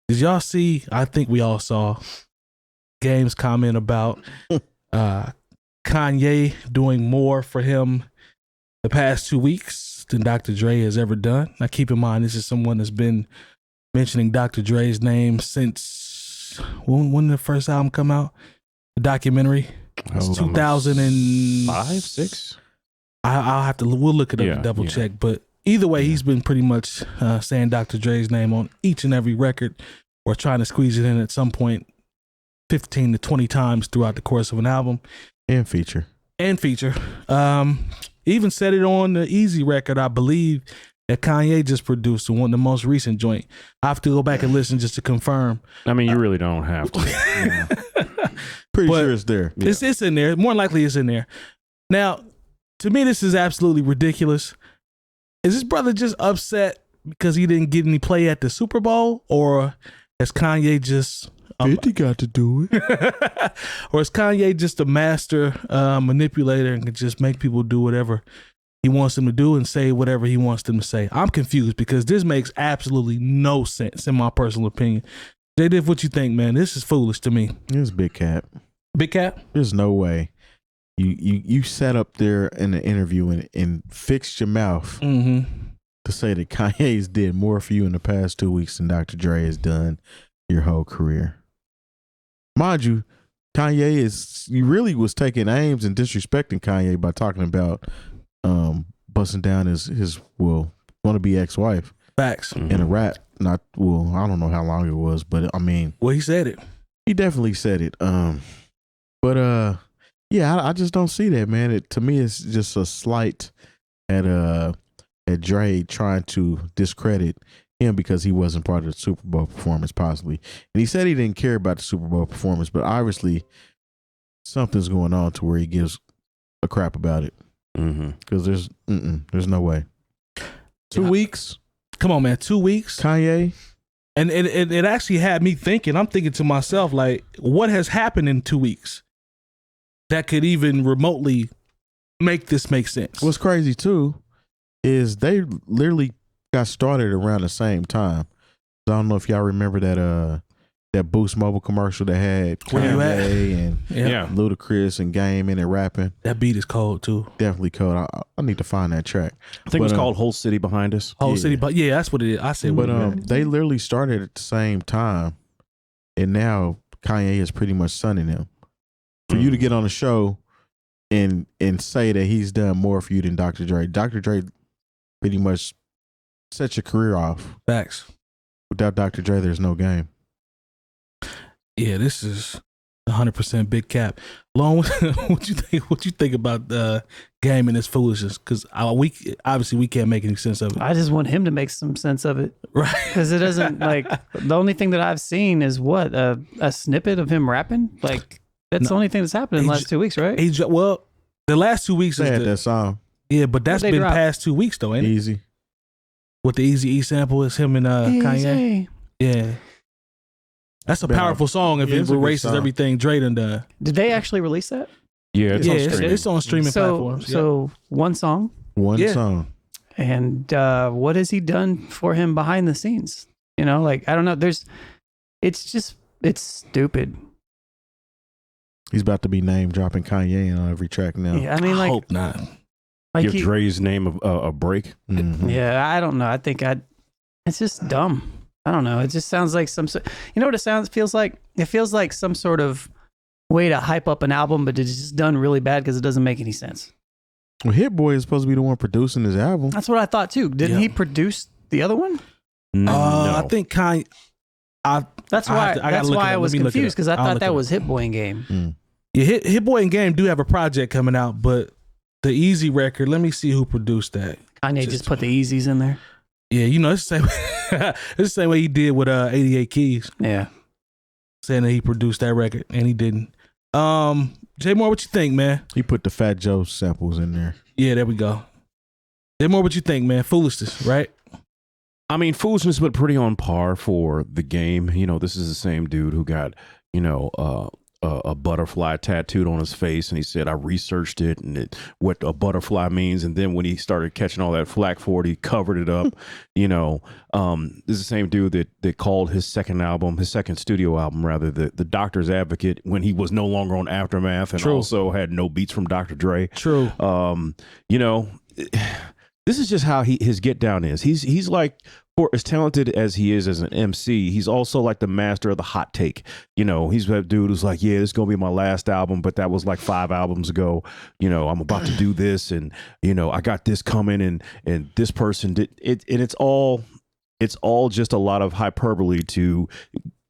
Did y'all see? I think we all saw Game's comment about Kanye doing more for him the past 2 weeks than Dr. Dre has ever done. Now, keep in mind, this is someone that's been mentioning Dr. Dre's name since when did the first album come out? The documentary. It's 2005, 6. I'll have to. We'll look it up to double check. But either way, he's been pretty much saying Dr. Dre's name on each and every record, or trying to squeeze it in at some point, 15 to 20 times throughout the course of an album and feature. Even said it on the Easy record, I believe, that Kanye just produced, the most recent joint. I have to go back and listen just to confirm. I mean, you really don't have to. Pretty sure it's there. Yeah. It's in there. More likely it's in there. Now, to me, this is absolutely ridiculous. Is this brother just upset because he didn't get any play at the Super Bowl? Or has Kanye just... 50 got to do it. Or is Kanye just a master manipulator and can just make people do whatever he wants them to do and say whatever he wants them to say? I'm confused because this makes absolutely no sense in my personal opinion. Jay Diff, what you think, man? This is foolish to me. It's big cap. Big cap? There's no way. You sat up there in the interview and fixed your mouth to say that Kanye's did more for you in the past 2 weeks than Dr. Dre has done your whole career. Mind you, he really was taking aims and disrespecting Kanye by talking about busting down his wannabe ex-wife. Facts. In a rap. I don't know how long it was, but I mean. Well, he said it. He definitely said it. I just don't see that, man. To me, it's just a slight at Dre trying to discredit him because he wasn't part of the Super Bowl performance, possibly. And he said he didn't care about the Super Bowl performance, but obviously something's going on to where he gives a crap about it. Because there's no way. 2 weeks. Come on, man. 2 weeks. Kanye. And it actually had me thinking. I'm thinking to myself, like, what has happened in 2 weeks that could even remotely make this make sense? What's crazy too is they literally got started around the same time. So I don't know if y'all remember that Boost Mobile commercial that had Kanye and Ludacris and Game in it rapping. That beat is cold too. Definitely cold. I need to find that track. I think it was called Whole City Behind Us. Whole City, but yeah, that's what it is. I said, but they literally started at the same time, and now Kanye is pretty much sunning them. For you to get on the show and say that he's done more for you than Dr. Dre. Dr. Dre pretty much set your career off. Facts. Without Dr. Dre, there's no game. Yeah, this is 100% big cap. Long, what you think? What you think about the Game and his foolishness? Because we can't make any sense of it. I just want him to make some sense of it, right? Because it doesn't the only thing that I've seen is what a snippet of him rapping. Like that's the only thing that's happened in the last 2 weeks, right? Well, the last 2 weeks they is had that song. Yeah, but that's been past 2 weeks though, ain't it? Easy. With the Easy sample is him and Kanye. Yeah. That's a powerful song if it erases everything Dre done done. Did they actually release that? Yeah, it's on streaming platforms. So one song? One song. And what has he done for him behind the scenes? You know, like, I don't know. It's stupid. He's about to be name dropping Kanye on every track now. Yeah, I mean, I hope not. Give Dre's name a break. Yeah, I don't know. I think it's just dumb. I don't know. It just sounds like you know what it feels like? It feels like some sort of way to hype up an album, but it's just done really bad because it doesn't make any sense. Well, Hit Boy is supposed to be the one producing his album. That's what I thought too. Didn't he produce the other one? No. I think Kanye. That's why I was confused because I thought that was Hit Boy and Game. Yeah, Hit Boy and Game do have a project coming out, but the Easy record, let me see who produced that. Kanye just put the Easies in there. Yeah, you know, it's the same way he did with 88 Keys. Yeah. Saying that he produced that record and he didn't. Jay Moore, what you think, man? He put the Fat Joe samples in there. Yeah, there we go. Jay Moore, what you think, man? Foolishness, right? I mean, foolishness, but pretty on par for the Game. You know, this is the same dude who got, a butterfly tattooed on his face, and he said, I researched it and what a butterfly means. And then when he started catching all that flack for it, he covered it up. This is the same dude that called his second studio album rather, the Doctor's Advocate, when he was no longer on Aftermath, and also had no beats from Dr. Dre. True. This is just how his get down is. He's like, for as talented as he is as an MC, he's also like the master of the hot take. He's that dude who's like, yeah, this is gonna be my last album, but that was like 5 albums ago. I'm about to do this, and I got this coming, and this person did it, and it's all just a lot of hyperbole to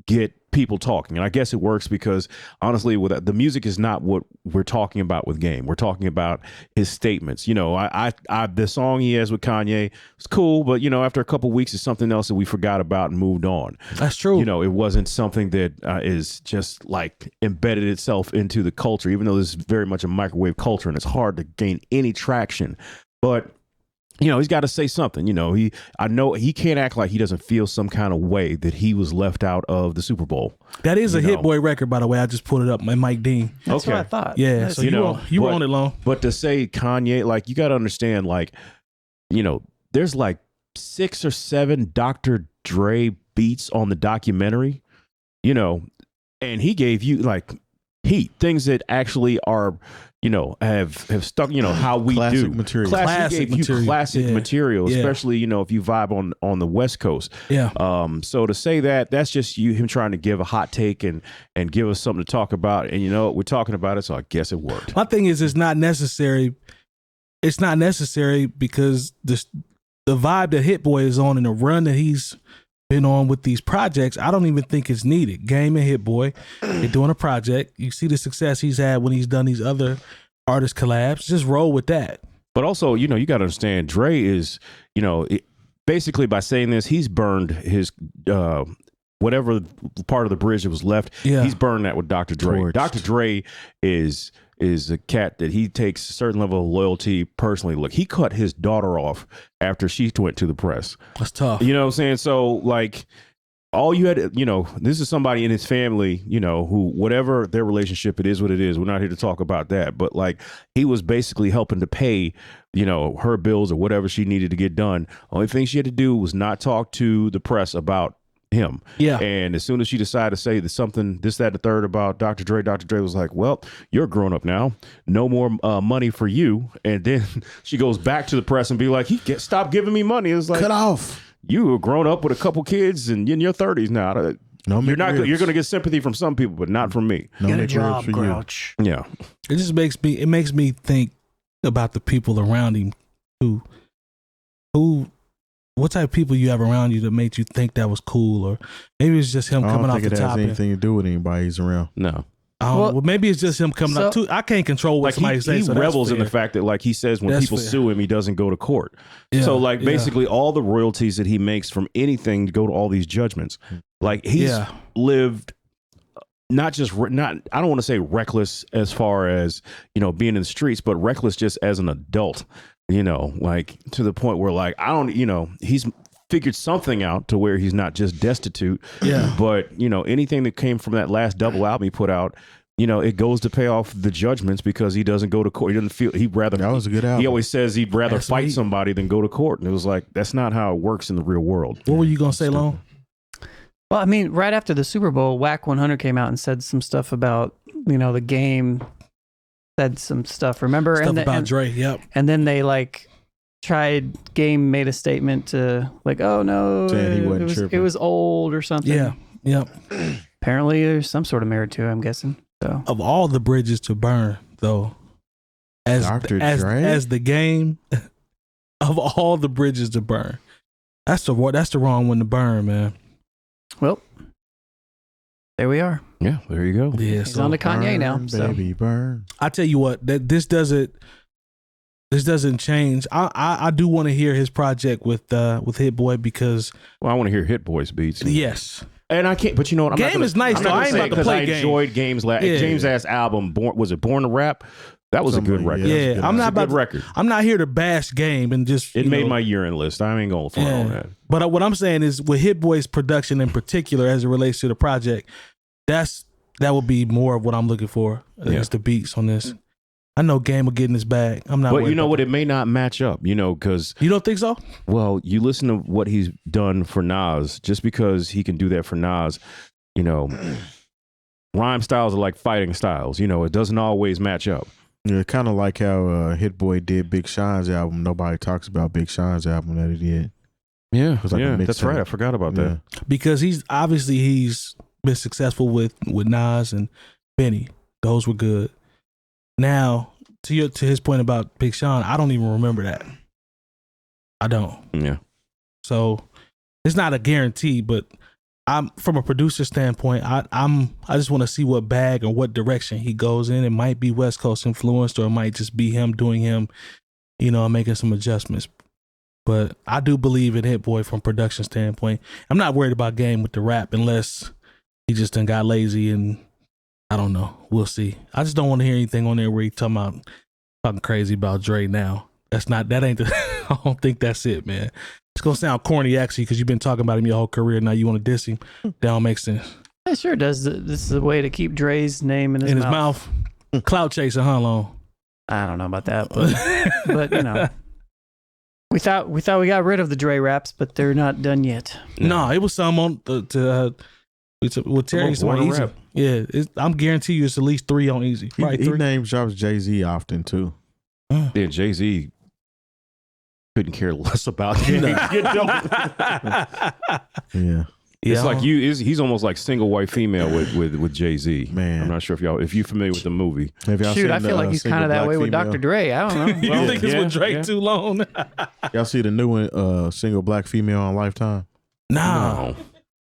get people talking. And I guess it works because honestly, with the music is not what we're talking about with Game. We're talking about his statements. The song he has with Kanye was cool, but after a couple weeks, it's something else that we forgot about and moved on. That's true. It wasn't something that is just like embedded itself into the culture, even though this is very much a microwave culture and it's hard to gain any traction. But he's got to say something. I know he can't act like he doesn't feel some kind of way that he was left out of the Super Bowl. That is a Hit Boy record, by the way. I just pulled it up. Mike Dean. That's what I thought. Yeah. So you were on it long. But to say Kanye, like, you got to understand, like, there's like 6 or 7 Dr. Dre beats on the documentary, and he gave you like things that actually are, have stuck, how we classic do. Material. Classic material. Classic material, especially, if you vibe on the West Coast. Yeah. So to say that's just him trying to give a hot take and give us something to talk about. And we're talking about it, so I guess it worked. My thing is, it's not necessary. It's not necessary because the vibe that Hit Boy is on and the run that he's been on with these projects, I don't even think it's needed. Game and Hit Boy, they're doing a project. You see the success he's had when he's done these other artist collabs. Just roll with that. But also, you got to understand, Dre is, basically by saying this, he's burned his whatever part of the bridge that was left. Yeah. He's burned that with Dr. Dre. Torched. Dr. Dre is a cat that he takes a certain level of loyalty personally. Look, he cut his daughter off after she went to the press. That's tough. You know what I'm saying? So, like, all you had, this is somebody in his family, who, whatever their relationship, it is what it is. We're not here to talk about that. But, like, he was basically helping to pay, her bills or whatever she needed to get done. Only thing she had to do was not talk to the press about him. Yeah. And as soon as she decided to say that something, this, that, and the third about Dr. Dre was like, well, you're a grown up now. No more money for you. And then she goes back to the press and be like, stop giving me money. It's like, cut off. You were grown up with a couple kids and in your 30s now. You're going to get sympathy from some people, but not from me. No, get a job, Grouch. Yeah. It just makes me think about the people around him who what type of people you have around you that made you think that was cool, or maybe it's just him coming off the top. I don't think it has anything to do with anybody he's around. No. Well, maybe it's just him coming up too. I can't control what somebody says. He revels in the fact that, like he says, when people sue him, he doesn't go to court. Yeah, so, like, basically all the royalties that he makes from anything go to all these judgments. Like, he's lived I don't want to say reckless as far as, being in the streets, but reckless just as an adult, like to the point where, like, he's figured something out to where he's not just destitute. Yeah. But, anything that came from that last double album he put out, it goes to pay off the judgments because he doesn't go to court. He doesn't feel that was a good album. He always says he'd rather fight somebody than go to court. And it was like, that's not how it works in the real world. What were you going to say, Lone? Well, I mean, right after the Super Bowl, Whack 100 came out and said some stuff about, the game, said some stuff, remember? Stuff about Dre, yep. And then they, like, Game made a statement to, like, oh, no, it was old or something. Yeah, yep. Apparently there's some sort of merit to it, I'm guessing. So. Of all the bridges to burn, though, as the Game, of all the bridges to burn, that's the wrong one to burn, man. Well, there we are. Yeah, there you go. Yeah, he's on to Kanye now. Baby, burn. I tell you what, that this doesn't change. I do want to hear his project with Hit Boy because I want to hear Hit Boy's beats. Yes. And I can't, but you know what? Game is nice though. I ain't about to play Game. I enjoyed James' ass album. Was it Born to Rap? That was a good record. Yeah, I'm not about record. I'm not here to bash Game and just. It made my year-end list. I ain't gonna front on that. But what I'm saying is, with Hit Boy's production in particular, as it relates to the project, that's That would be more of what I'm looking for. Is the beats on this. I know Game will get in his bag. I'm not. But you know what? That. It may not match up. Because You don't think so? well, you listen to what he's done for Nas. Just because he can do that for Nas, rhyme styles are like fighting styles. It doesn't always match up. Yeah, kind of like how Hit Boy did Big Sean's album. Nobody talks about Big Sean's album that he did. Yeah, like a that's right. I forgot about that. Because he's been successful with Nas and Benny. Those were good. Now, to his point about Big Sean, I don't even remember that. I don't. Yeah. So it's not a guarantee, but I'm from a producer standpoint. I just want to see what bag or what direction he goes in. It might be West Coast influenced, or it might just be him doing him, making some adjustments. But I do believe in Hit Boy from production standpoint. I'm not worried about Game with the rap unless he just done got lazy and I don't know. We'll see. I just don't want to hear anything on there where he talking crazy about Dre now. That ain't the, I don't think that's it, man. It's going to sound corny actually because you've been talking about him your whole career. Now you want to diss him. That don't make sense. It sure does. This is a way to keep Dre's name in his mouth. Clout chasing, huh, Long? I don't know about that, but we thought we got rid of the Dre raps, but they're not done yet. No, it was some on with Terry's on Easy. Rap. Yeah, I'm guarantee you it's at least 3 on Easy. Right, He name drops Jay-Z often too. Yeah, Jay-Z couldn't care less about him. Yeah. It's like he's almost like single white female with Jay-Z. Man. I'm not sure if you're familiar with the movie. Have y'all seen I feel like he's kind of that way with Dr. Dre. I don't know. You think it's with Drake too long? Y'all see the new one, single black female on Lifetime? Nah.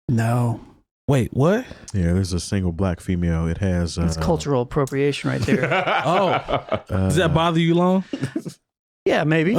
No. Wait, what? Yeah, there's a single black female. It has It's cultural appropriation right there. Does that bother you, Long? Yeah, maybe.